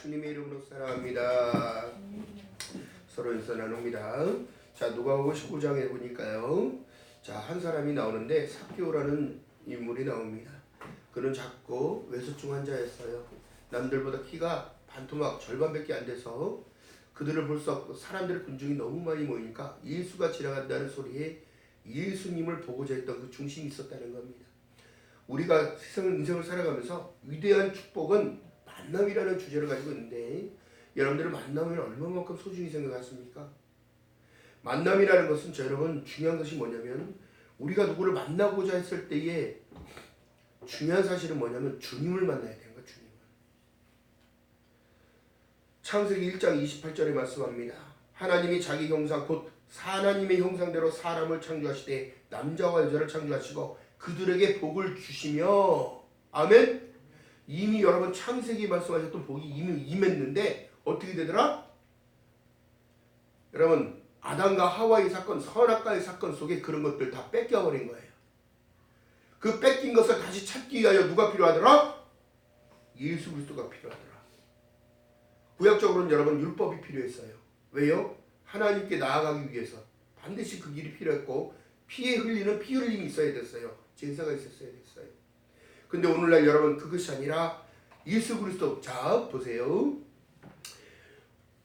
주님의 이름으로 사랑합니다. 서로 인사 나눕니다. 자, 누가복음 15장에 보니까요. 자, 한 사람이 나오는데 삭개오라는 인물이 나옵니다. 그는 작고 외소증 환자였어요. 남들보다 키가 반토막 절반밖에 안 돼서 그들을 볼 수 없고 사람들의 군중이 너무 많이 모이니까 예수가 지나간다는 소리에 예수님을 보고자 했던 그 중심이 있었다는 겁니다. 우리가 세상 인생을 살아가면서 위대한 축복은 만남이라는 주제를 가지고 있는데 여러분들은 만남을 얼마만큼 소중히 생각하십니까? 만남이라는 것은 여러분 중요한 것이 뭐냐면 우리가 누구를 만나고자 했을 때에 중요한 사실은 뭐냐면 주님을 만나야 되는 거예요. 주님을. 창세기 1장 28절에 말씀합니다. 하나님이 자기 형상 곧 하나님의 형상대로 사람을 창조하시되 남자와 여자를 창조하시고 그들에게 복을 주시며 아멘. 이미 여러분 창세기 말씀하셨던 복이 이미 임했는데 어떻게 되더라? 여러분 아담과 하와의 사건, 선악과의 사건 속에 그런 것들 다 뺏겨버린 거예요. 그 뺏긴 것을 다시 찾기 위하여 누가 필요하더라? 예수 그리스도가 필요하더라. 구약적으로는 여러분 율법이 필요했어요. 왜요? 하나님께 나아가기 위해서 반드시 그 길이 필요했고 피 흘림이 있어야 됐어요. 제사가 있었어야 됐어요. 근데 오늘날 여러분 그것이 아니라 예수 그리스도. 자 보세요.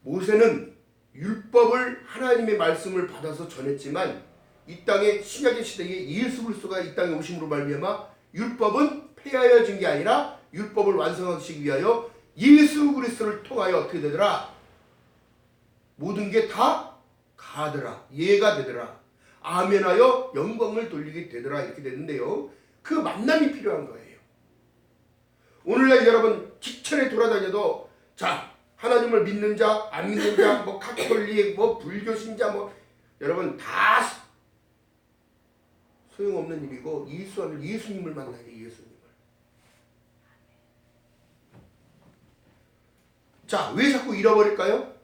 모세는 율법을 하나님의 말씀을 받아서 전했지만 이 땅의 신약의 시대에 예수 그리스도가 이 땅에 오심으로 말미암아 율법은 폐하여진 게 아니라 율법을 완성하시기 위하여 예수 그리스도를 통하여 어떻게 되더라? 모든 게 다 가더라. 예가 되더라. 아멘하여 영광을 돌리게 되더라. 이렇게 되는데요. 그 만남이 필요한 거예요. 오늘날 여러분 기천에 돌아다녀도 자 하나님을 믿는 자, 안 믿는 자, 뭐 카톨릭, 뭐 불교신자, 뭐 여러분 다 소용없는 일이고 예수님을 만나야 돼. 예수님을. 자, 왜 자꾸 잃어버릴까요?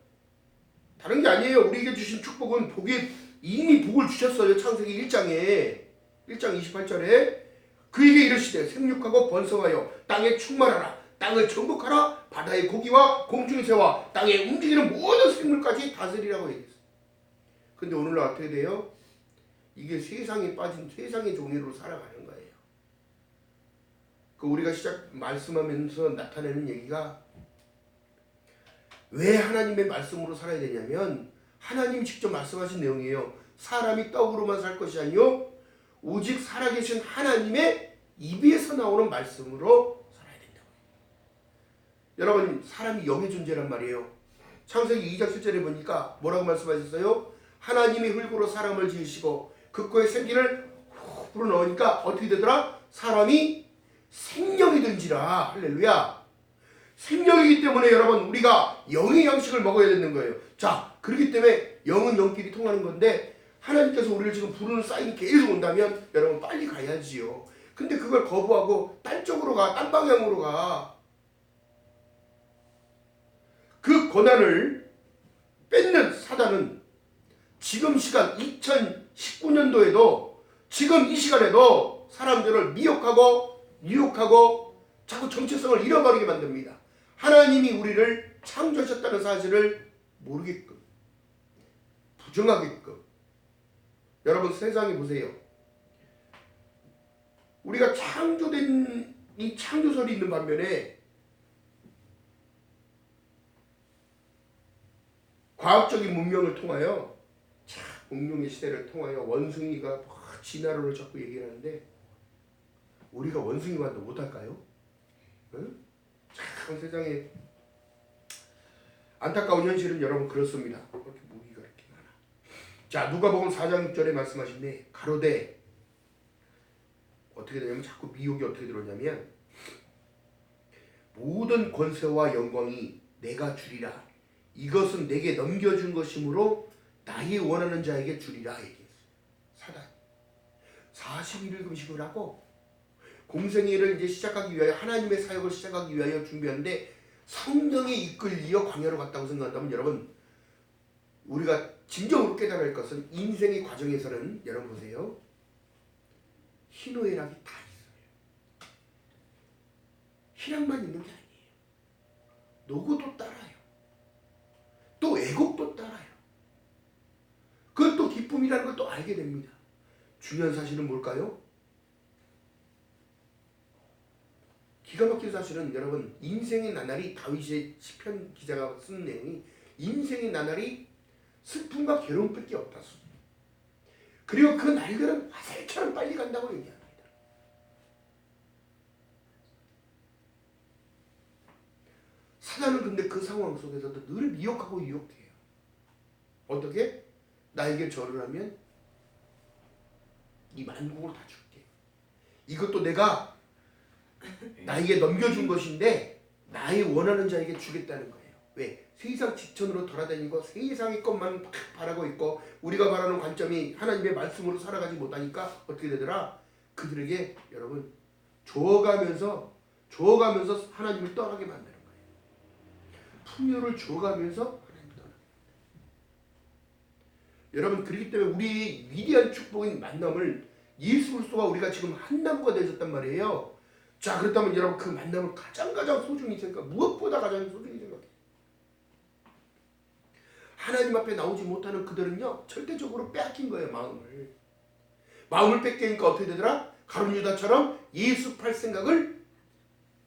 다른 게 아니에요. 우리에게 주신 축복은 이미 복을 주셨어요. 창세기 1장 28절에 그에게 이르시되 생육하고 번성하여 땅에 충만하라. 땅을 정복하라. 바다의 고기와 공중의 새와 땅에 움직이는 모든 생물까지 다스리라고 얘기했어요. 근데 오늘날 어떻게 돼요? 이게 세상에 빠진 세상의 종류로 살아가는 거예요. 그 우리가 말씀하면서 나타내는 얘기가 왜 하나님의 말씀으로 살아야 되냐면 하나님이 직접 말씀하신 내용이에요. 사람이 떡으로만 살 것이 아니요 오직 살아계신 하나님의 입에서 나오는 말씀으로 살아야 된다고. 여러분 사람이 영의 존재란 말이에요. 창세기 2장 7절에 보니까 뭐라고 말씀하셨어요? 하나님이 흙으로 사람을 지으시고 그 코에 생기를 훅 불어넣으니까 어떻게 되더라? 사람이 생명이 된지라. 할렐루야. 생명이기 때문에 여러분 우리가 영의 양식을 먹어야 되는 거예요. 자, 그렇기 때문에 영은 영끼리 통하는 건데 하나님께서 우리를 지금 부르는 사인이 계속 온다면 여러분 빨리 가야지요. 근데 그걸 거부하고 딴 쪽으로 가, 딴 방향으로 가. 그 권한을 뺏는 사단은 지금 시간 2019년도에도 지금 이 시간에도 사람들을 미혹하고 유혹하고 자꾸 정체성을 잃어버리게 만듭니다. 하나님이 우리를 창조하셨다는 사실을 모르게끔 부정하게끔. 여러분 세상에 보세요. 우리가 창조된 이 창조설이 있는 반면에 과학적인 문명을 통하여 공룡의 시대를 통하여 원숭이가 진화론을 자꾸 얘기하는데 우리가 원숭이와도 못할까요? 응? 참 세상에 안타까운 현실은 여러분 그렇습니다. 그렇게 무기가 이렇게 많아. 자, 누가복음 4장 6절에 말씀하신데 가로되 어떻게 되냐면 자꾸 미혹이 어떻게 들어오냐면 모든 권세와 영광이 내가 주리라. 이것은 내게 넘겨준 것이므로 나의 원하는 자에게 주리라 얘기했어요. 사단 40일을 금식을 하고 공생애를 이제 시작하기 위하여 하나님의 사역을 시작하기 위하여 준비하는데 성령에 이끌리어 광야로 갔다고 생각한다면 여러분 우리가 진정으로 깨달아야 할 것은 인생의 과정에서는 여러분 보세요. 희노애락이 다 있어요. 희락만 있는 게 아니에요. 노고도 따라요. 또 애곡도 따라요. 그것도 기쁨이라는 걸 또 알게 됩니다. 중요한 사실은 뭘까요? 기가 막힌 사실은 여러분, 인생의 나날이, 다윗의 시편 기자가 쓴 내용이 인생의 나날이 슬픔과 괴로움밖에 없다. 그리고 그 날들은 화살처럼 빨리 간다고 얘기합니다. 사단은 근데 그 상황 속에서도 늘 미혹하고 유혹해요. 어떻게? 나에게 절을 하면 이 만국을 다 줄게. 이것도 내가 나에게 넘겨준 것인데 나의 원하는 자에게 주겠다는 거예요. 왜? 세상 지천으로 돌아다니고 세상의 것만 바라고 있고 우리가 바라는 관점이 하나님의 말씀으로 살아가지 못하니까 어떻게 되더라? 그들에게 여러분 줘가면서 하나님을 떠나게 만드는 거예요. 풍요를 줘가면서 하나님을 떠나게. 여러분, 그렇기 때문에 우리의 위대한 축복인 만남을 예수 그리스도가 우리가 지금 한 나무가 되셨단 말이에요. 자, 그렇다면 여러분 그 만남을 가장 소중히 생각, 무엇보다 가장 소중히 생각해요. 하나님 앞에 나오지 못하는 그들은요, 절대적으로 빼앗긴 거예요. 마음을 뺏기니까 어떻게 되더라? 가룟 유다처럼 예수 팔 생각을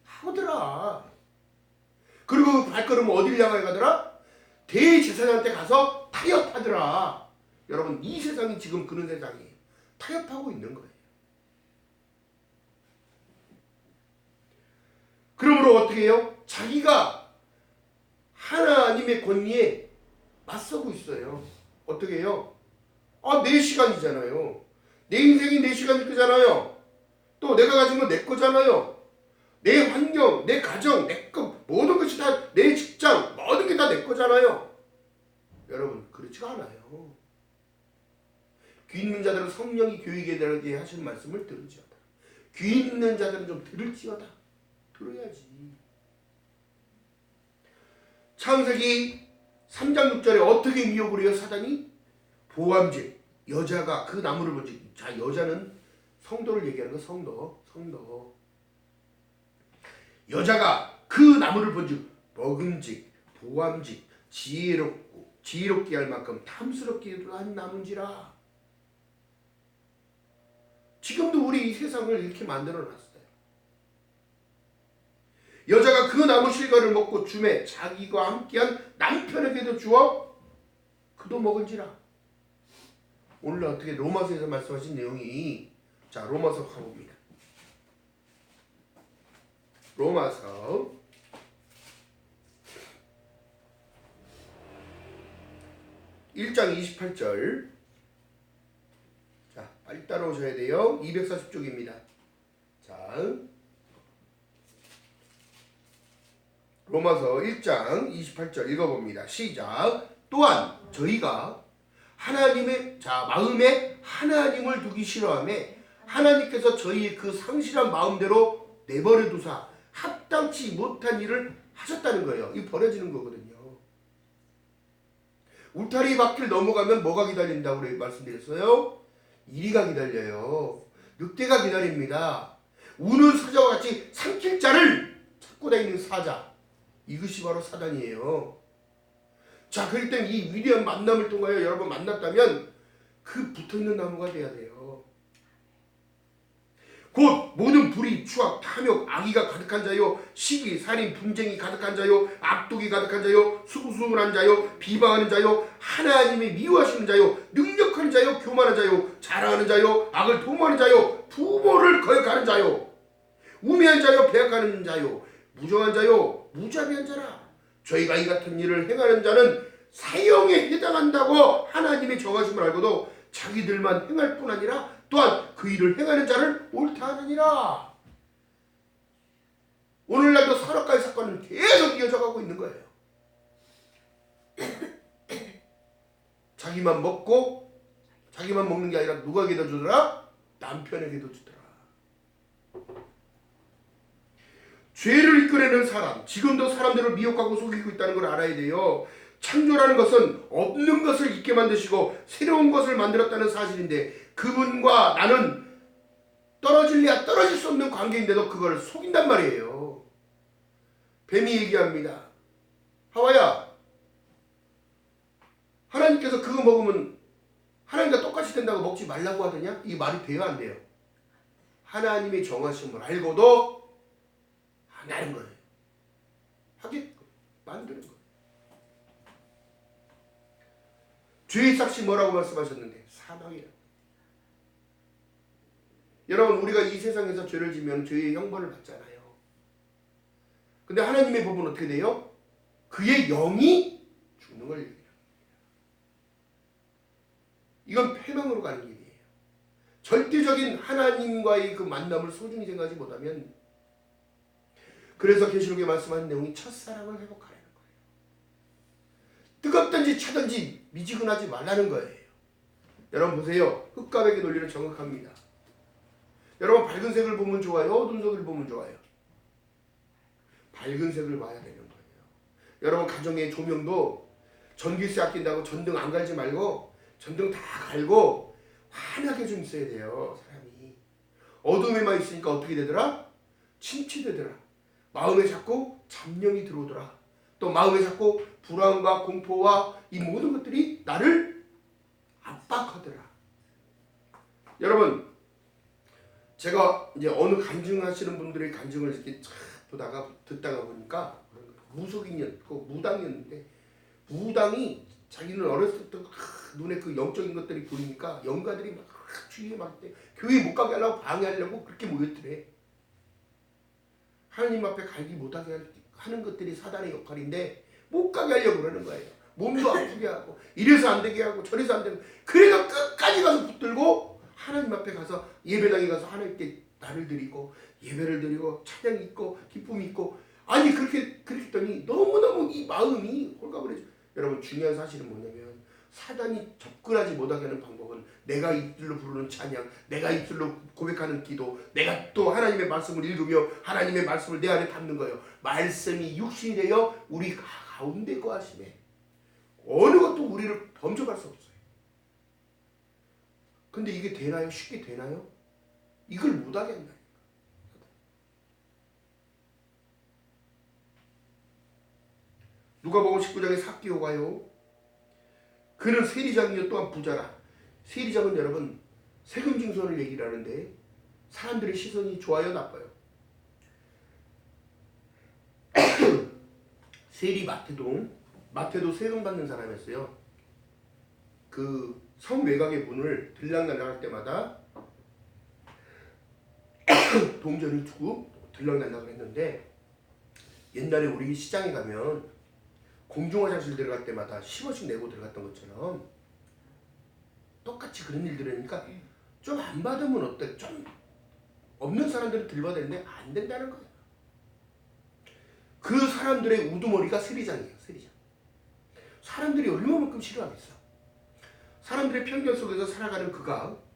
하더라. 그리고 발걸음을 어디를 향하여 가더라? 대제사장한테 가서 타협하더라. 여러분, 이 세상이 지금 그런 세상이에요. 타협하고 있는 거예요. 그러므로 어떻게 해요? 자기가 하나님의 권위에 맞서고 있어요. 어떻게 해요? 내 시간이잖아요. 내 인생이 내 시간일 거잖아요. 또 내가 가진 건 내 거잖아요. 내 환경, 내 가정, 내 거, 모든 것이 다 내 직장, 모든 게 다 내 거잖아요. 여러분, 그렇지가 않아요. 귀 있는 자들은 성령이 교육에 대하게 하신 말씀을 들을지어다. 귀 있는 자들은 좀 들을지어다. 들어야지. 창세기 3장 6절에 어떻게 미혹을 해요? 사단이 보암제, 여자가 그 나무를 본즉. 자, 여자는 성도를 얘기하는 거. 성도. 여자가 그 나무를 본즉 먹음직, 보암직, 지혜롭게 할 만큼 탐스럽기도 한 나무인지라. 지금도 우리 이 세상을 이렇게 만들어 놨어요. 여자가 그 나무 실과를 먹고 주매 자기와 함께한 남편에게도 주어 그도 먹은지라. 오늘 어떻게 로마서에서 말씀하신 내용이, 자, 로마서 가봅니다. 로마서 1장 28절. 자, 빨리 따라오셔야 돼요. 240쪽입니다. 자, 로마서 1장 28절 읽어봅니다. 시작. 또한 저희가 하나님의, 자, 마음에 하나님을 두기 싫어하며 하나님께서 저희의 그 상실한 마음대로 내버려 두사 합당치 못한 일을 하셨다는 거예요. 이거 버려지는 거거든요. 울타리 밖을 넘어가면 뭐가 기다린다고 말씀드렸어요? 이리가 기다려요. 늑대가 기다립니다. 우는 사자와 같이 삼킬 자를 찾고 다니는 사자. 이것이 바로 사단이에요. 자, 그럴 땐 이 위대한 만남을 통하여 여러분 만났다면 그 붙어있는 나무가 돼야 돼요. 곧 모든 불의, 추악, 탐욕, 악의가 가득한 자요, 시기, 살인, 분쟁이 가득한 자요, 악독이 가득한 자요, 수구수문한 자요, 비방하는 자요, 하나님이 미워하시는 자요, 능력하는 자요, 교만한 자요, 자랑하는 자요, 악을 도모하는 자요, 부모를 거역하는 자요, 우매한 자요, 배역하는 자요, 무정한 자요, 무자비한 자라. 저희가 이 같은 일을 행하는 자는 사형에 해당한다고 하나님이 정하심을 알고도 자기들만 행할 뿐 아니라 또한 그 일을 행하는 자를 옳다 하느니라. 오늘날도 산업가의 사건은 계속 이어져가고 있는 거예요. 자기만 먹고 자기만 먹는 게 아니라 누구에게도 주더라? 남편에게도 주더라. 죄를 이끌어내는 사람, 지금도 사람들을 미혹하고 속이고 있다는 걸 알아야 돼요. 창조라는 것은 없는 것을 있게 만드시고 새로운 것을 만들었다는 사실인데 그분과 나는 떨어질래야 떨어질 수 없는 관계인데도 그걸 속인단 말이에요. 뱀이 얘기합니다. 하와야, 하나님께서 그거 먹으면 하나님과 똑같이 된다고 먹지 말라고 하더냐? 이 말이 돼요, 안 돼요? 하나님의 정하심을 알고도 안 하는 거예요. 하게 만드는 거예요. 죄의 삭시 뭐라고 말씀하셨는데? 사망이라. 여러분, 우리가 이 세상에서 죄를 지면 죄의 형벌을 받잖아요. 근데 하나님의 법은 어떻게 돼요? 그의 영이 죽는 걸 얘기합니다. 이건 패망으로 가는 길이에요. 절대적인 하나님과의 그 만남을 소중히 생각하지 못하면, 그래서 계시록에 말씀하는 내용이 첫사랑을 회복하라는 거예요. 뜨겁든지 차든지 미지근하지 말라는 거예요. 여러분 보세요. 흙과 백의 논리는 정확합니다. 여러분 밝은 색을 보면 좋아요? 어두운 색을 보면 좋아요? 밝은 색을 봐야 되는 거예요. 여러분 가정의 조명도 전기세 아낀다고 전등 안 갈지 말고 전등 다 갈고 환하게 좀 있어야 돼요. 사람이 어둠에만 있으니까 어떻게 되더라? 침체되더라. 마음에 자꾸 잡념이 들어오더라. 또 마음에 자꾸 불안과 공포와 이 모든 것들이 나를 압박하더라. 여러분, 제가 이제 어느 간증하시는 분들의 간증을 이렇게 듣다가 보니까 무속인이었고 무당이었는데, 무당이 자기는 어렸을 때부터 눈에 그 영적인 것들이 보이니까 영가들이 막 주위에 막 교회 못 가게 하려고 방해하려고 그렇게 모였더래. 하나님 앞에 갈기 못하게 하는 것들이 사단의 역할인데 못 가게 하려고 그러는 거예요. 몸도 아프게 하고 이래서 안 되게 하고 저래서 안 되고, 그래서 끝까지 가서 붙들고 하나님 앞에 가서 예배당에 가서 하나님께 나를 드리고 예배를 드리고 찬양이 있고 기쁨이 있고, 아니 그렇게 했더니 너무너무 이 마음이 홀가분해져. 여러분 중요한 사실은 뭐냐면, 사단이 접근하지 못하게 하는 방법은 내가 입술로 부르는 찬양, 내가 입술로 고백하는 기도, 내가 또 하나님의 말씀을 읽으며 하나님의 말씀을 내 안에 담는 거예요. 말씀이 육신이 되어 우리 가운데 거하심에 어느 것도 우리를 범접할 수 없어요. 근데 이게 되나요? 쉽게 되나요? 이걸 못하게 한다. 누가복음 19장에 삭개오가요, 그는 세리장이요 또한 부자라. 세리장은 여러분 세금징수를 얘기를 하는데 사람들의 시선이 좋아요 나빠요? 세리 마태도 세금 받는 사람이었어요. 그 성 외곽의 문을 들락날락할 때마다 동전을 주고 들락날락을 했는데, 옛날에 우리 시장에 가면 공중화장실 들어갈 때마다 10원씩 내고 들어갔던 것처럼 똑같이 그런 일들을 하니까 좀 안 받으면 어때? 좀 없는 사람들은 들받아야 되는데 안 된다는 거예요. 그 사람들의 우두머리가 세리장이에요. 세리장. 사람들이 얼마만큼 싫어하겠어. 사람들의 편견 속에서 살아가는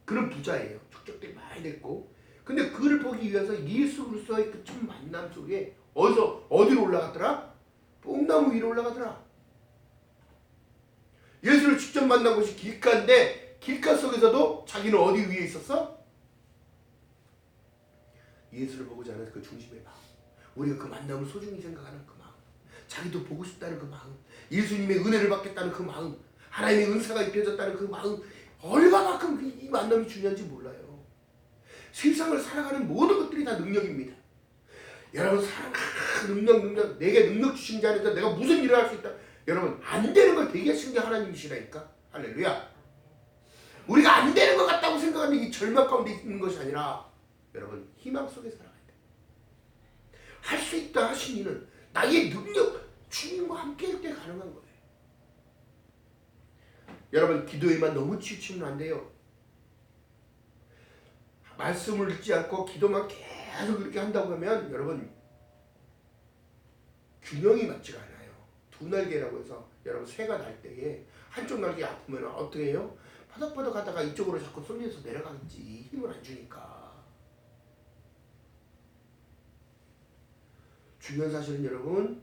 그는 부자예요. 축적들이 많이 됐고, 근데 그를 보기 위해서 예수 그리스도의 그 첫 만남 속에 어디로 올라갔더라? 뽕나무 위로 올라가더라. 예수를 직접 만난 곳이 길가인데 길가 속에서도 자기는 어디 위에 있었어? 예수를 보고자 하는 그 중심의 마음, 우리가 그 만남을 소중히 생각하는 그 마음, 자기도 보고 싶다는 그 마음, 예수님의 은혜를 받겠다는 그 마음, 하나님의 은사가 입혀졌다는 그 마음, 얼마만큼 이 만남이 중요한지 몰라요. 세상을 살아가는 모든 것들이 다 능력입니다. 여러분 능력 내게 능력 주신 자 안에서 내가 무슨 일을 할 수 있다. 여러분 안 되는 걸 되게 하신 게 하나님이시라니까. 할렐루야. 우리가 안 되는 것 같다고 생각하는 이 절망 가운데 있는 것이 아니라 여러분 희망 속에 살아가야 돼. 할 수 있다 하신 이는 나의 능력 주님과 함께 할 때 가능한 거예요. 여러분 기도에만 너무 치우치면 안 돼요. 말씀을 읽지 않고 기도만 계속 이렇게 한다고 하면 여러분 균형이 맞지가 않아요. 두 날개라고 해서 여러분 새가 날 때에 한쪽 날개 아프면 어떻게 해요? 바닥바닥 하다가 이쪽으로 자꾸 쏠려서 내려가겠지. 힘을 안 주니까. 중요한 사실은 여러분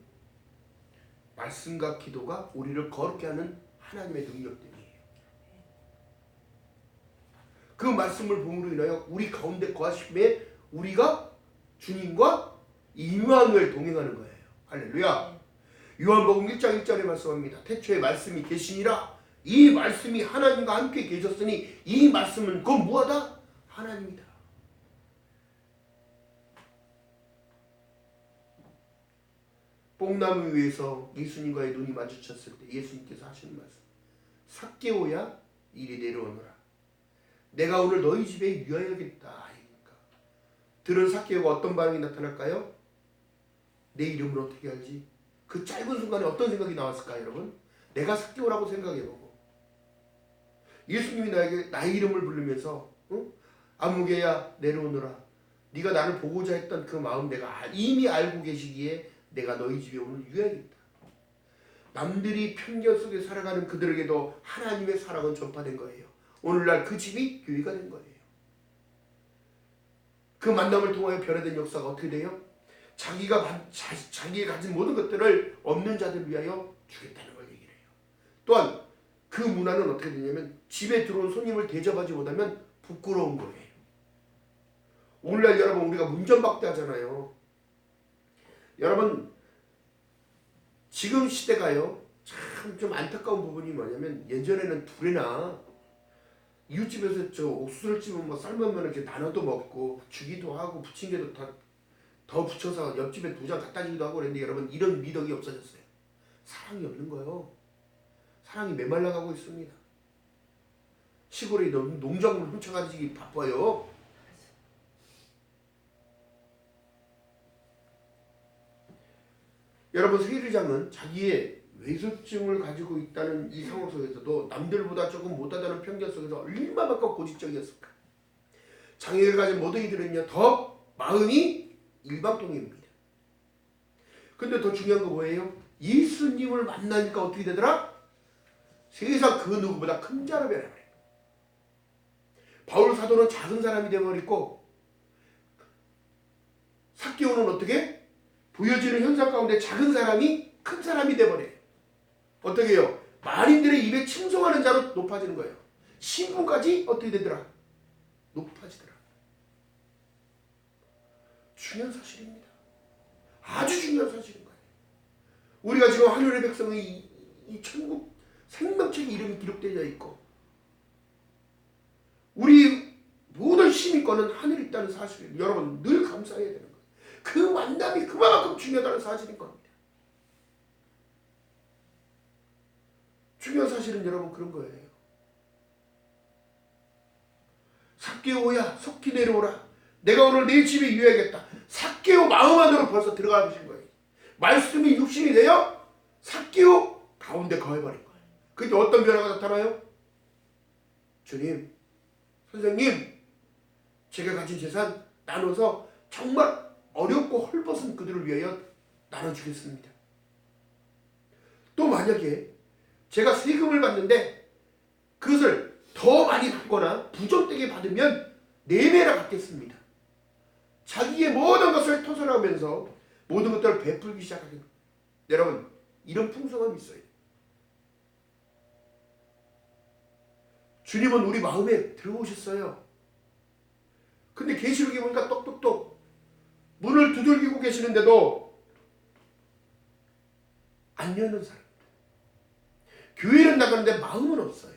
말씀과 기도가 우리를 거룩게 하는 하나님의 능력들이에요. 그 말씀을 봄으로 인하여 우리 가운데 거하심에 우리가 주님과 임마누엘 동행하는 거예요. 할렐루야. 요한복음 1장 1절에 말씀합니다. 태초에 말씀이 계시니라. 이 말씀이 하나님과 함께 계셨으니 이 말씀은 곧 무엇이다? 하나님이다. 뽕나무 위에서 예수님과의 눈이 마주쳤을 때 예수님께서 하시는 말씀, 삭개오야 이리 내려오너라. 내가 오늘 너희 집에 유하여겠다. 들은 삭개오가 어떤 반응이 나타날까요? 내 이름을 어떻게 알지? 그 짧은 순간에 어떤 생각이 나왔을까요, 여러분? 내가 삭개오라고 생각해보고 예수님이 나에게 나의 이름을 부르면서 아무개야 내려오너라. 네가 나를 보고자 했던 그 마음 내가 이미 알고 계시기에 내가 너희 집에 오늘 유하겠다. 남들이 편견 속에 살아가는 그들에게도 하나님의 사랑은 전파된 거예요. 오늘날 그 집이 교회가 된 거예요. 그 만남을 통하여 변화된 역사가 어떻게 돼요? 자기가 가진 모든 것들을 없는 자들을 위하여 주겠다는 걸 얘기를 해요. 또한 그 문화는 어떻게 되냐면 집에 들어온 손님을 대접하지 못하면 부끄러운 거예요. 오늘날 여러분 우리가 문전박대하잖아요. 여러분 지금 시대가요 참 좀 안타까운 부분이 뭐냐면 예전에는 둘이나 이웃집에서 저 옥수수를 찌면 뭐 삶으면 이렇게 나눠도 먹고 주기도 하고 부침개도 더 붙여서 옆집에 2장 갖다 주기도 하고 그랬는데 여러분 이런 미덕이 없어졌어요. 사랑이 없는 거예요. 사랑이 메말라가고 있습니다. 시골에 농작물 훔쳐가지기 바빠요. 여러분 세리장은 자기의 외소증을 가지고 있다는 이 상황 속에서도 남들보다 조금 못하다는 편견 속에서 얼마만큼 고집적이었을까. 장애를 가진 모든 이들은요 더 마음이 일방통행입니다. 근데 더 중요한 거 뭐예요? 예수님을 만나니까 어떻게 되더라? 세상 그 누구보다 큰 자로 변해버려요. 바울 사도는 작은 사람이 되어버리고 삭개오는 어떻게? 보여지는 현상 가운데 작은 사람이 큰 사람이 되어버려요. 어떻게 해요? 만인들의 입에 칭송하는 자로 높아지는 거예요. 신분까지 어떻게 되더라? 높아지더라. 중요한 사실입니다. 아주 중요한 사실인 거예요. 우리가 지금 하늘의 백성의 이 천국 생명책 이름이 기록되어 있고 우리 모든 시민권은 하늘에 있다는 사실을 여러분 늘 감사해야 되는 거예요. 그 만남이 그만큼 중요하다는 사실인 겁니다. 중요한 사실은 여러분 그런 거예요. 삭개오야 속히 내려오라. 내가 오늘 내 집에 유하겠다. 삭개오 마음 안으로 벌써 들어가 보신 거예요. 말씀이 육신이 되어 삭개오 가운데 거해버린 거예요. 그때 어떤 변화가 나타나요? 주님, 선생님, 제가 가진 재산 나눠서 정말 어렵고 헐벗은 그들을 위하여 나눠주겠습니다. 또 만약에 제가 세금을 받는데 그것을 더 많이 받거나 부정되게 받으면 4배나 받겠습니다. 자기의 모든 것을 토설하면서 모든 것들을 베풀기 시작하는 거예요. 여러분 이런 풍성함이 있어요. 주님은 우리 마음에 들어오셨어요. 근데 계시록에 보니까 똑똑똑 문을 두들기고 계시는데도 안 여는 사람. 교회는 나가는데 마음은 없어요.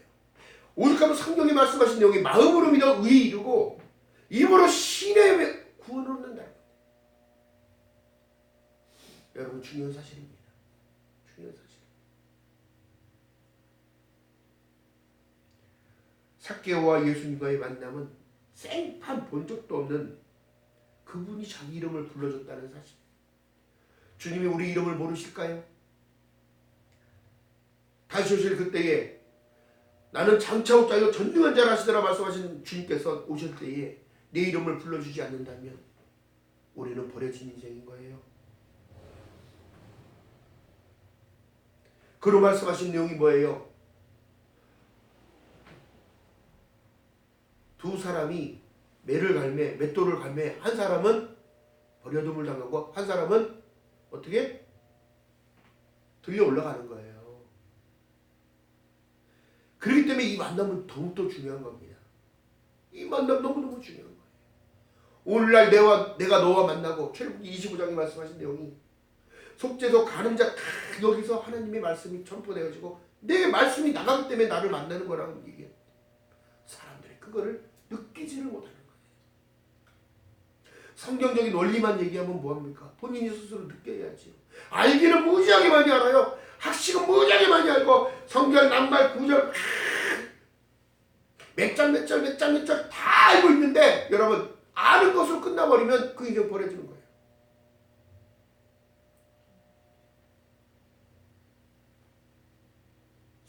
오죽하면 성경이 말씀하신 내용이 마음으로 믿어 의에 이르고 입으로 신의 구원을 얻는다. 여러분 중요한 사실입니다. 중요한 사실. 삭개오와 예수님과의 만남은 생판 본 적도 없는 그분이 자기 이름을 불러줬다는 사실. 주님이 우리 이름을 모르실까요? 다시 오실 그때에 나는 장차올 자요 전능한 자라 하시더라 말씀하신 주님께서 오실 때에 내 이름을 불러주지 않는다면 우리는 버려진 인생인 거예요. 그로 말씀하신 내용이 뭐예요? 두 사람이 맷돌을 갈매 한 사람은 버려둠을 당하고 한 사람은 어떻게? 들려 올라가는 거예요. 그렇기 때문에 이 만남은 더욱더 중요한 겁니다. 이 만남 너무너무 중요한 거예요. 오늘날 내가 너와 만나고 출애굽기 25장에 말씀하신 내용이 속죄소 가는 자 여기서 하나님의 말씀이 전포되어지고 내 말씀이 나가기 때문에 나를 만나는 거라고 얘기해. 사람들이 그거를 느끼지를 못하는 거예요. 성경적인 원리만 얘기하면 뭐합니까? 본인이 스스로 느껴야지요. 알기는 무지하게 많이 알아요. 학식은 무지하게 많이 알고 성경 낱말 구절 몇 장 다 알고 있는데 여러분 아는 것으로 끝나버리면 그 인생 버려지는 거예요.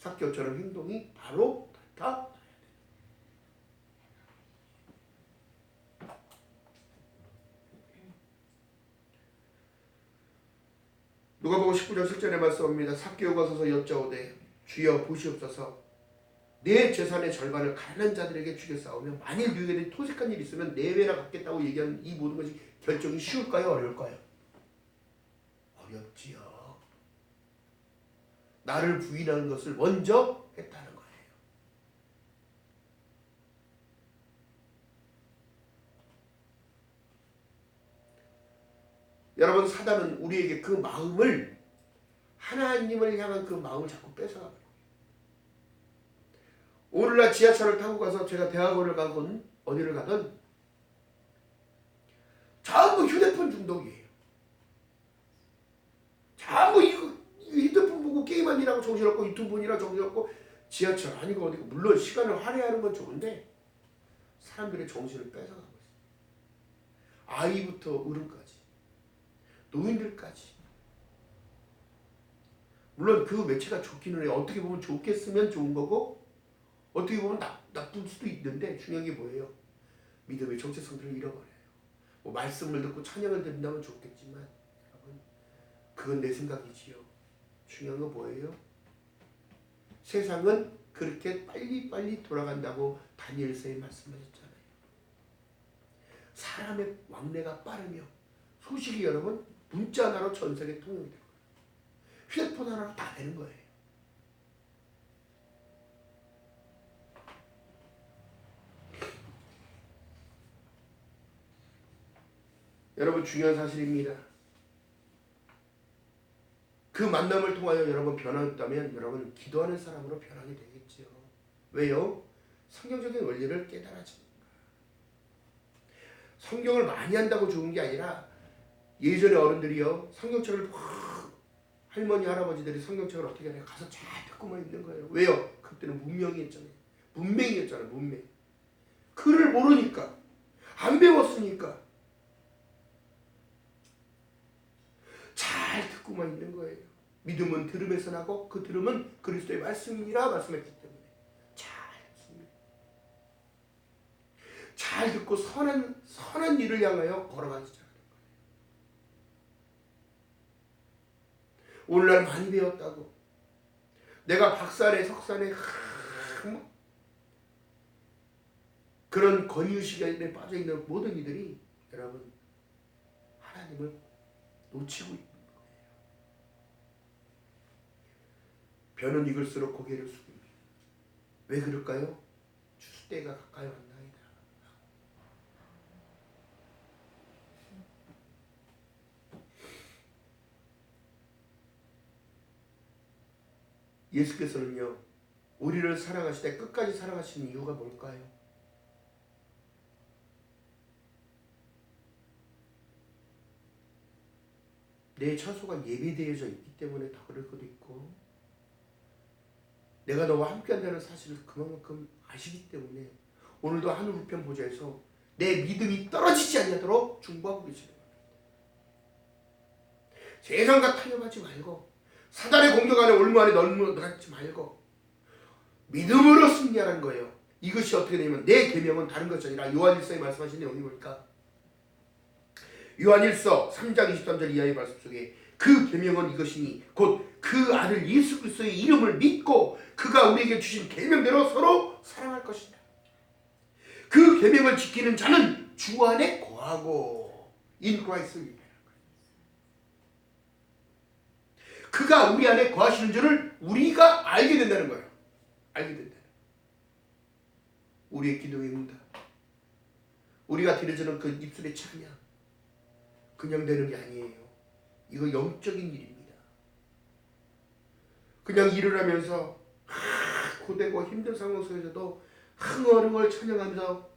삭개오처럼 행동이 바로 다 누가복음 19장 7절에 말씀합니다. 삭개오가 서서 여짜오되 주여 보시옵소서 내 재산의 절반을 가난한 자들에게 주겠사오며 만일 너희에게 토색한 일이 있으면 내외라 갚겠다고 얘기하는 이 모든 것이 결정이 쉬울까요? 어려울까요? 어렵지요. 나를 부인하는 것을 먼저 했다는 거예요. 여러분 사단은 우리에게 그 마음을 하나님을 향한 그 마음을 자꾸 뺏어가요. 오늘날 지하철을 타고 가서 제가 대학원을 가건 어디를 가든 전부 휴대폰 중독이에요. 전부 이거 휴대폰 보고 게임하느라고 정신없고 유튜브 보느라 정신없고 지하철 아니고 어디고 물론 시간을 할애하는 건 좋은데 사람들의 정신을 뺏어가고 있어요. 아이부터 어른까지 노인들까지 물론 그 매체가 좋기는 해요. 어떻게 보면 좋게 쓰면 좋은 거고 어떻게 보면 나쁠 수도 있는데 중요한 게 뭐예요? 믿음의 정체성들을 잃어버려요. 뭐 말씀을 듣고 찬양을 듣는다면 좋겠지만 여러분 그건 내 생각이지요. 중요한 건 뭐예요? 세상은 그렇게 빨리빨리 돌아간다고 다니엘서에 말씀하셨잖아요. 사람의 왕래가 빠르며 소식이 여러분 문자 하나로 전 세계에 통용이 되는 거예요. 휴대폰 하나로 다 되는 거예요. 여러분 중요한 사실입니다. 그 만남을 통하여 여러분 변화했다면 여러분 기도하는 사람으로 변하게 되겠죠. 왜요? 성경적인 원리를 깨달아집니다. 성경을 많이 한다고 좋은 게 아니라 예전에 어른들이요 성경책을 할머니 할아버지들이 성경책을 어떻게 하냐 가서 잘 듣고만 있는 거예요. 왜요? 그때는 문명이었잖아요. 문맹이었잖아요. 문맹. 글을 모르니까 안 배웠으니까 잘 듣고만 있는 거예요. 믿음은 들음에서 나고 그 들음은 그리스도의 말씀이라 말씀했기 때문에 잘 듣습니다. 잘 듣고 선한 일을 향하여 걸어가기 시작하는 거예요. 오늘날 많이 배웠다고 내가 박사네 석사네 그런 권위의식에 빠져있는 모든 이들이 여러분 하나님을 놓치고 있는 거예요. 변은 익을수록 고개를 숙입니다. 왜 그럴까요? 추수 때가 가까이 왔나이다. 예수께서는요 우리를 사랑하시되 끝까지 사랑하시는 이유가 뭘까요? 내 처소가 예비되어져 있기 때문에 더 그럴 수도 있고 내가 너와 함께한다는 사실을 그만큼 아시기 때문에 오늘도 하늘 우편 보좌에서 내 믿음이 떨어지지 않도록 중보하고 계시는 겁니다. 세상과 타협하지 말고 사단의 공격 안에 올무 안에 넘어가지 말고 믿음으로 승리하라는 거예요. 이것이 어떻게 되냐면 내 계명은 다른 것이 아니라 요한일서에 말씀하신 내용이 뭘까? 요한일서 3장 23절 이하의 말씀 속에 그 계명은 이것이니 곧 그 아들 예수 그리스도의 이름을 믿고 그가 우리에게 주신 계명대로 서로 사랑할 것이다. 그 계명을 지키는 자는 주 안에 거하고 in Christ 그가 우리 안에 거하시는 줄을 우리가 알게 된다는 거예요. 알게 된다. 우리의 기도의 응답 우리가 드려지는 그 입술의 찬양 그냥 되는 게 아니에요. 이거 영적인 일입니다. 그냥 일을 하면서 고되고 힘든 상황 속에서도 흥얼흥얼 찬양하면서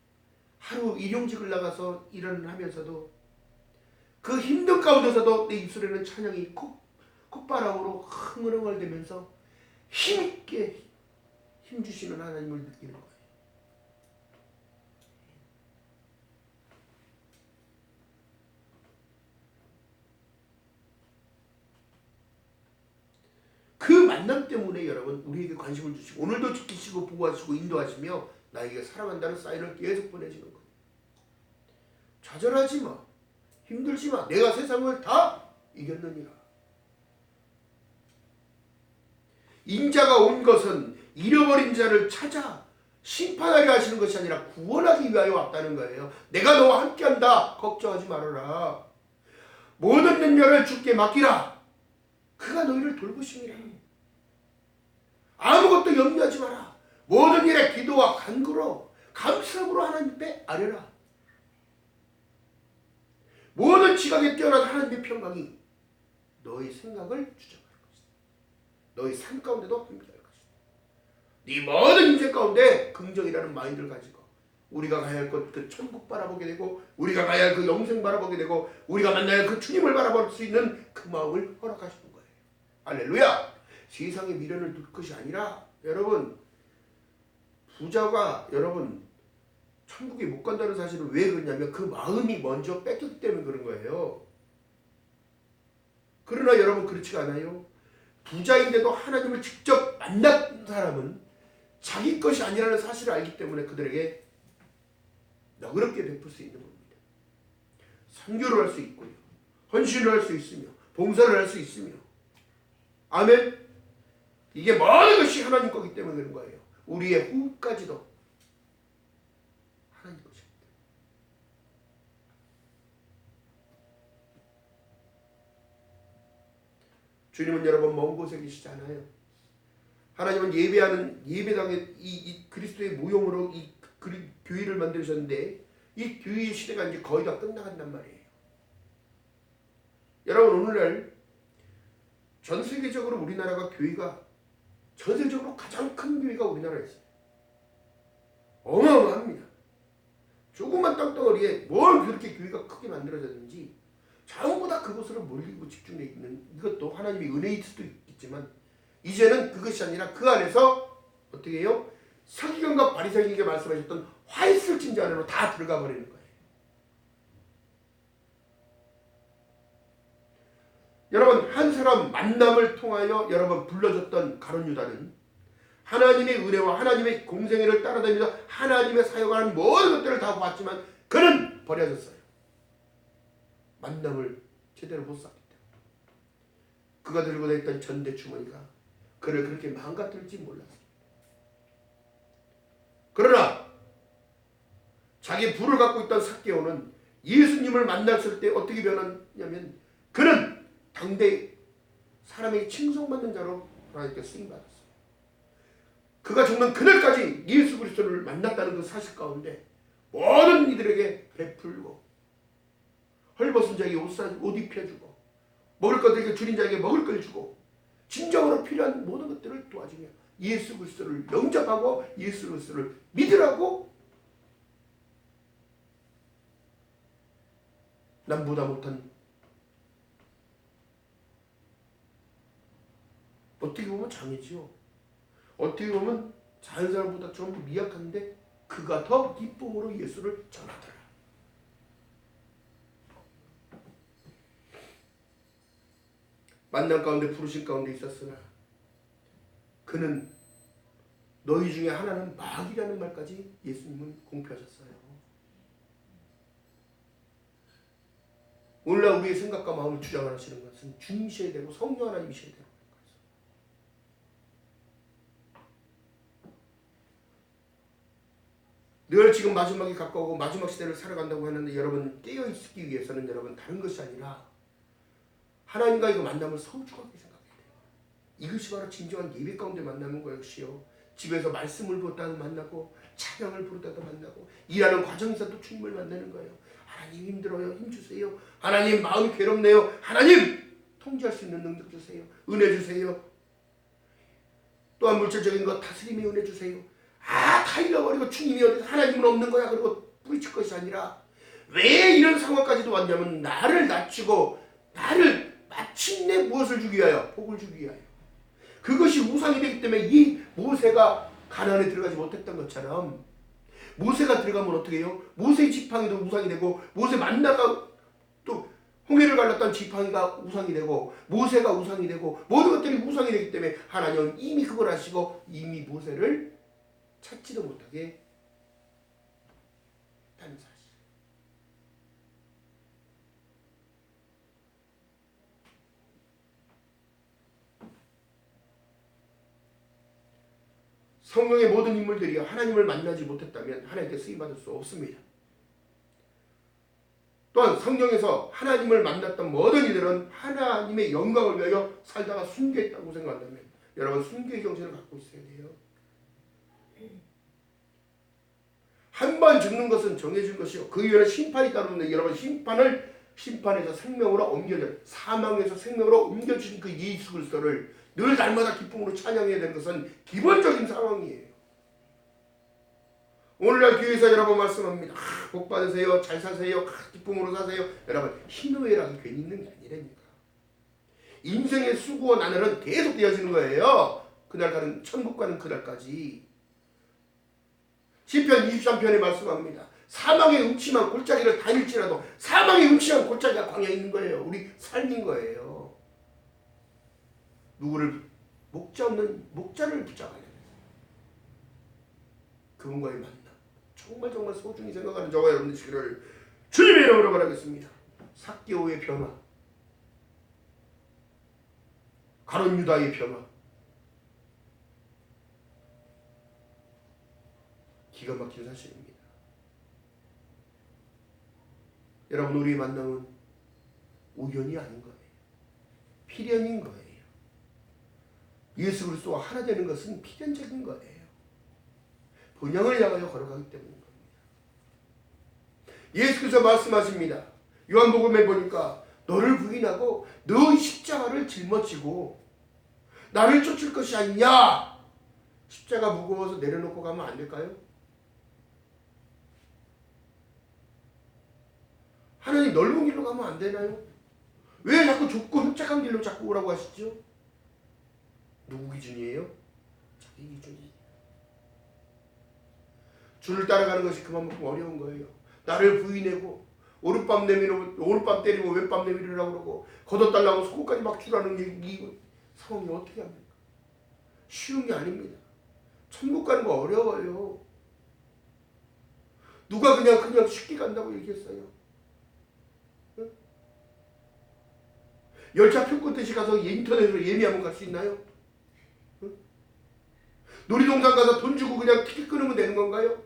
하루 일용직을 나가서 일을 하면서도 그 힘든 가운데서도 내 입술에는 찬양이 콧바람으로 흥얼흥얼 되면서 힘있게 힘주시는 하나님을 느끼는 거예요. 그 만남 때문에 여러분 우리에게 관심을 주시고 오늘도 지키시고 보호하시고 인도하시며 나에게 사랑한다는 사인을 계속 보내시는 거예요. 좌절하지 마. 힘들지 마. 내가 세상을 다 이겼느니라. 인자가 온 것은 잃어버린 자를 찾아 심판하려 하시는 것이 아니라 구원하기 위하여 왔다는 거예요. 내가 너와 함께한다. 걱정하지 말아라. 모든 능력을 주께 맡기라. 그가 너희를 돌보심이라. 아무것도 염려하지 마라. 모든 일에 기도와 간구로 감사함으로 하나님께 아뢰라. 모든 지각에 뛰어난 하나님의 평강이 너희 생각을 주장할 것이다. 너희 삶 가운데도 함께할 것이다. 네 모든 인생 가운데 긍정이라는 마인드를 가지고 우리가 가야 할 것 그 천국 바라보게 되고 우리가 가야 할 그 영생 바라보게 되고 우리가 만나야 할 그 주님을 바라볼 수 있는 그 마음을 허락하시는 거예요. 할렐루야. 세상의 미련을 둘 것이 아니라 여러분 부자가 여러분 천국에 못 간다는 사실은 왜 그러냐면 그 마음이 먼저 뺏겼기 때문에 그런 거예요. 그러나 여러분 그렇지가 않아요. 부자인데도 하나님을 직접 만난 사람은 자기 것이 아니라는 사실을 알기 때문에 그들에게 너그럽게 베풀 수 있는 겁니다. 선교를 할 수 있고요. 헌신을 할 수 있으며 봉사를 할 수 있으며 아멘. 이게 모든 것이 하나님 거기 때문에 그런 거예요. 우리의 호흡까지도 하나님 것입니다. 주님은 여러분 먼 곳에 계시지 않아요. 하나님은 예배당에 이 그리스도의 모형으로 이 교회를 만드셨는데 이 교회의 시대가 이제 거의 다 끝나간단 말이에요. 여러분 오늘날 전 세계적으로 우리나라가 교회가 전 세계적으로 가장 큰 교회가 우리나라에 있어요. 어마어마합니다. 조그만 땅덩어리에 뭘 그렇게 교회가 크게 만들어졌는지 전부 다 그곳으로 몰리고 집중되어 있는 이것도 하나님의 은혜일 수도 있겠지만 이제는 그것이 아니라 그 안에서 어떻게 해요? 서기관과 바리새인에게 말씀하셨던 화이슬 진지 안으로 다 들어가 버리는 거예요. 여러분 한 사람 만남을 통하여 여러분 불러줬던 가룟 유다는 하나님의 은혜와 하나님의 공생애를 따라다니면서 하나님의 사역하는 모든 것들을 다 봤지만 그는 버려졌어요. 만남을 제대로 못 샀기 때문에. 그가 들고 다녔던 전대 주머니가 그를 그렇게 망가뜨릴지 몰랐습니다. 그러나 자기 부를 갖고 있던 삭개오는 예수님을 만났을 때 어떻게 변했냐면 그는 당대 사람에게 칭송받는 자로 하나님께 쓰임받았어요. 그가 죽는 그날까지 예수 그리스도를 만났다는 그 사실 가운데 모든 이들에게 베풀고 헐벗은 자에게 옷 입혀주고 먹을 것들에게 줄인 자에게 먹을 걸 주고 진정으로 필요한 모든 것들을 도와주며 예수 그리스도를 영접하고 예수 그리스도를 믿으라고 남보다 못한 어떻게 보면 장이지요. 어떻게 보면 다른 사람보다 좀 미약한데 그가 더 기쁨으로 예수를 전하더라. 만남 가운데 부르심 가운데 있었으나 그는 너희 중에 하나는 마귀라는 말까지 예수님은 공표하셨어요. 오늘날 우리의 생각과 마음을 주장하시는 것은 주님이셔야 되고 성령 하나님이셔야 되고 늘 지금 마지막이 가까우고 마지막 시대를 살아간다고 하는데 여러분 깨어있기 위해서는 여러분 다른 것이 아니라 하나님과 이거 만남을 소중하게 생각해야 돼요. 이것이 바로 진정한 예배 가운데 만나는 것이요. 집에서 말씀을 보다도 만나고 찬양을 부르다도 만나고 일하는 과정에서도 주님을 만나는 거예요. 하나님 힘들어요. 힘주세요. 하나님 마음이 괴롭네요. 하나님 통제할 수 있는 능력 주세요. 은혜 주세요. 또한 물질적인 것 다스림의 은혜 주세요. 다 잃어버리고 주님이 어디서 하나님은 없는 거야 그리고 뿌리칠 것이 아니라 왜 이런 상황까지도 왔냐면 나를 낮추고 나를 마침내 무엇을 주기 위하여? 복을 주기 위하여. 그것이 우상이 되기 때문에 이 모세가 가나안에 들어가지 못했던 것처럼 모세가 들어가면 어떻게 해요? 모세의 지팡이도 우상이 되고 모세 만나가 또 홍해를 갈랐던 지팡이가 우상이 되고 모세가 우상이 되고 모든 것들이 우상이 되기 때문에 하나님은 이미 그걸 아시고 이미 모세를 찾지도 못하게 하는 사실. 성경의 모든 인물들이 하나님을 만나지 못했다면 하나님께 쓰임받을 수 없습니다. 또한 성경에서 하나님을 만났던 모든 이들은 하나님의 영광을 위하여 살다가 순교했다고 생각한다면 여러분 순교의 정신을 갖고 있어야 돼요. 한 번 죽는 것은 정해진 것이요 그 이후에는 심판이 따르는데 여러분 심판에서 생명으로 옮겨져 사망에서 생명으로 옮겨주신 그 예수 그리스도를 늘 날마다 기쁨으로 찬양해야 되는 것은 기본적인 상황이에요. 오늘날 교회에서 여러분 말씀합니다. 복 받으세요. 잘 사세요. 기쁨으로 사세요. 여러분 희노애락이 괜히 있는 게 아니라니까. 인생의 수고와 나날은 계속 되어지는 거예요. 그날 가는 천국 가는 그날까지. 시편 23편에 말씀합니다. 사망의 음침한 골짜기를 다닐지라도 사망의 음침한 골짜기가 광야에 있는 거예요. 우리 삶인 거예요. 누구를 목자 없는 목자를 붙잡아야 돼요. 그분과의 만남 정말 소중히 생각하는 저와 여러분 되시기를 주님의 이름으로 바라겠습니다. 삭개오의 변화, 가룟 유다의 변화, 기가 막힌 사실입니다. 여러분 우리의 만남은 우연이 아닌 거예요. 필연인 거예요. 예수 그리스도와 하나 되는 것은 필연적인 거예요. 본향을 향하여 걸어가기 때문인 겁니다. 예수께서 말씀하십니다. 요한복음에 보니까 너를 부인하고 너의 십자가를 짊어지고 나를 쫓을 것이 아니냐. 십자가 무거워서 내려놓고 가면 안 될까요? 하나님 넓은 길로 가면 안 되나요? 왜 자꾸 좁고 흡착한 길로 자꾸 오라고 하시죠? 누구 기준이에요? 자기 기준이에요. 주를 따라가는 것이 그만큼 어려운 거예요. 나를 부인하고 오른밤 때리고 왼밤 내밀으라고 그러고 걷어달라고 속옷까지 막 주라는 이 상황이 어떻게 합니까? 쉬운 게 아닙니다. 천국 가는 거 어려워요. 누가 그냥 쉽게 간다고 얘기했어요? 응? 열차표 끊듯이 가서 인터넷으로 예매하면 갈 수 있나요? 응? 놀이동산 가서 돈 주고 그냥 티켓 끊으면 되는 건가요?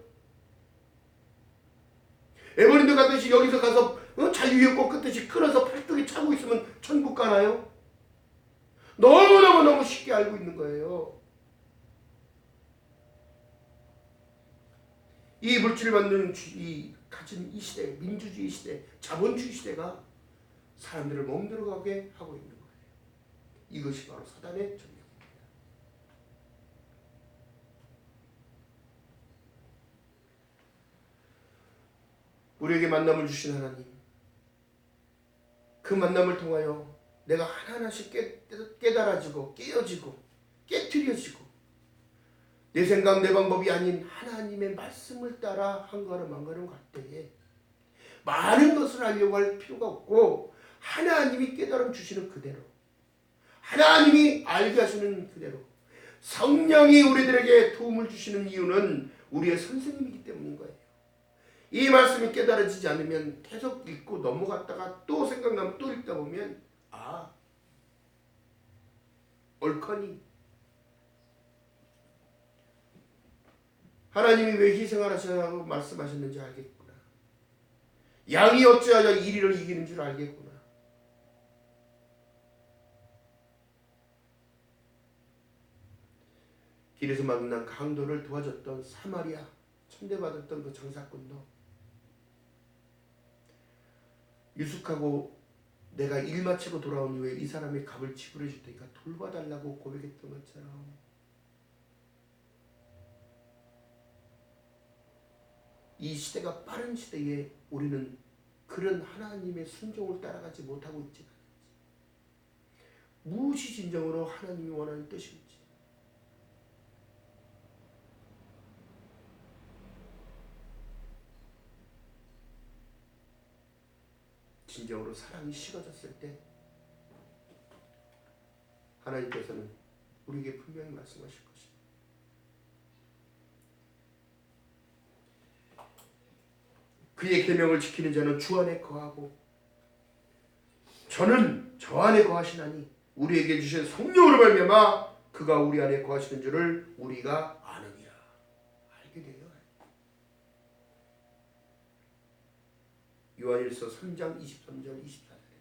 에버랜드 가듯이 여기서 가서 자유여권 끊듯이 끊어서 팔뚝에 차고 있으면 천국 가나요? 너무 쉽게 알고 있는 거예요. 이 물질을 받는 가진 이 시대, 민주주의 시대, 자본주의 시대가 사람들을 멍들어가게 하고 있는 거예요. 이것이 바로 사단의 전략입니다. 우리에게 만남을 주신 하나님, 그 만남을 통하여 내가 하나하나씩 깨달아지고 깨어지고 깨트려지고 내 생각 내 방법이 아닌 하나님의 말씀을 따라 한 걸음 한 걸음 갈 때에 많은 것을 알려고 할 필요가 없고 하나님이 깨달음 주시는 그대로 하나님이 알게 하시는 그대로 성령이 우리들에게 도움을 주시는 이유는 우리의 선생님이기 때문인 거예요. 이 말씀이 깨달아지지 않으면 계속 읽고 넘어갔다가 또 생각나면 또 읽다 보면 옳거니 하나님이 왜 희생을 하시라고 말씀하셨는지 알겠구나. 양이 어찌하여 이리를 이기는 줄 알겠구나. 길에서 만난 강도를 도와줬던 사마리아 천대받았던 그 장사꾼도 유숙하고 내가 일 마치고 돌아온 이후에 이 사람의 값을 지불해 줄 테니까 돌봐달라고 고백했던 것처럼 이 시대가 빠른 시대에 우리는 그런 하나님의 순종을 따라가지 못하고 있지 않은지, 무엇이 진정으로 하나님이 원하는 뜻인지, 진정으로 사랑이 식어졌을 때 하나님께서는 우리에게 분명히 말씀하실 것입니다. 그의 계명을 지키는 자는 주 안에 거하고 저는 저 안에 거하시나니 우리에게 주신 성령으로 말미암아 그가 우리 안에 거하시는 줄을 우리가 아느니라. 알게 돼요. 요한일서 3장 23절 24절에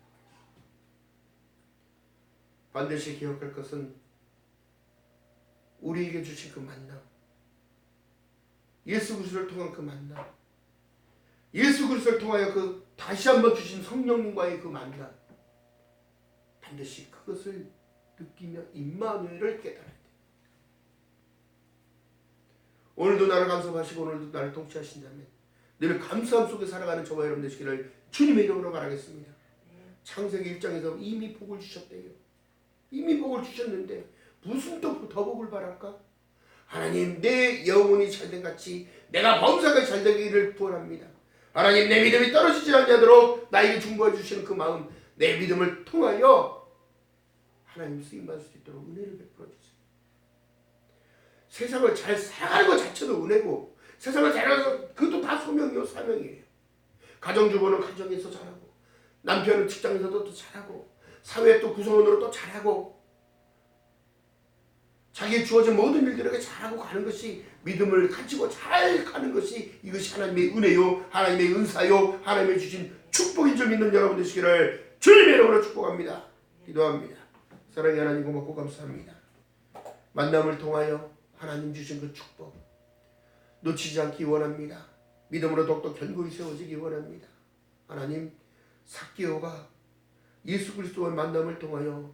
반드시 기억할 것은 우리에게 주신 그 만남, 예수 그리스도를 통한 그 만남, 예수 그리스도를 통하여 그 다시 한번 주신 성령님과의 그 만남, 반드시 그것을 느끼며 임마누엘을 깨달아야 돼. 오늘도 나를 간섭하시고 오늘도 나를 통치하신다면 늘 감사함 속에 살아가는 저와 여러분 되시기를 주님의 이름으로 바라겠습니다. 창세기 1장에서 이미 복을 주셨대요. 이미 복을 주셨는데 무슨 또 더 복을 바랄까? 하나님, 내 영혼이 잘된 같이 내가 범사가 잘되기를 구원합니다. 하나님, 내 믿음이 떨어지지 않도록 나에게 중보해 주시는 그 마음, 내 믿음을 통하여 하나님 쓰임받을 수 있도록 은혜를 베풀어 주세요. 세상을 잘 살아가는 것 자체도 은혜고, 세상을 잘 살아가는 그것도 다 소명이요 사명이에요. 가정주부는 가정에서 잘하고, 남편은 직장에서도 또 잘하고, 사회 또 구성원으로 또 잘하고, 자기의 주어진 모든 일들에게 잘하고 가는 것이, 믿음을 가지고 잘 가는 것이 이것이 하나님의 은혜요, 하나님의 은사요, 하나님의 주신 축복인 줄 믿는 여러분 되시기를 주님의 이름으로 축복합니다. 기도합니다. 사랑의 하나님, 고맙고 감사합니다. 만남을 통하여 하나님 주신 그 축복 놓치지 않기 원합니다. 믿음으로 더욱더 견고히 세워지기 원합니다. 하나님, 삭개오가 예수 그리스도와의 만남을 통하여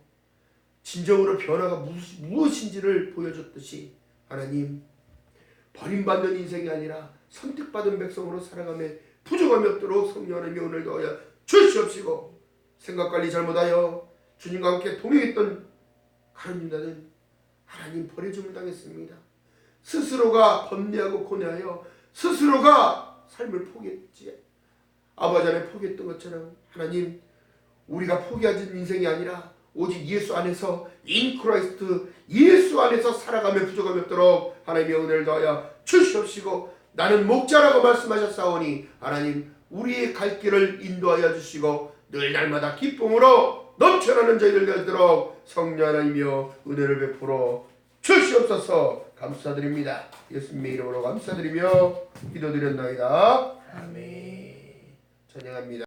진정으로 변화가 무엇인지를 보여줬듯이 하나님, 버림받는 인생이 아니라 선택받은 백성으로 살아가며 부족함이 없도록 성령 하나님의 은혜를 더하여 주시옵시고, 생각관리 잘못하여 주님과 함께 동행했던 가룟 유다는 하나님 버려짐을 당했습니다. 스스로가 번뇌하고 고뇌하여 스스로가 삶을 포기했지, 아버지 안에 포기했던 것처럼 하나님, 우리가 포기하는 인생이 아니라 오직 예수 안에서, 인 크라이스트 예수 안에서 살아가며 부족함이 없도록 하나님의 은혜를 더하여 주시옵시고, 나는 목자라고 말씀하셨사오니 하나님, 우리의 갈 길을 인도하여 주시고 늘 날마다 기쁨으로 넘쳐나는 저희들 되도록 성령 하나님이여 은혜를 베풀어 주시옵소서. 감사드립니다. 예수님의 이름으로 감사드리며 기도드렸나이다. 아멘. 찬양합니다.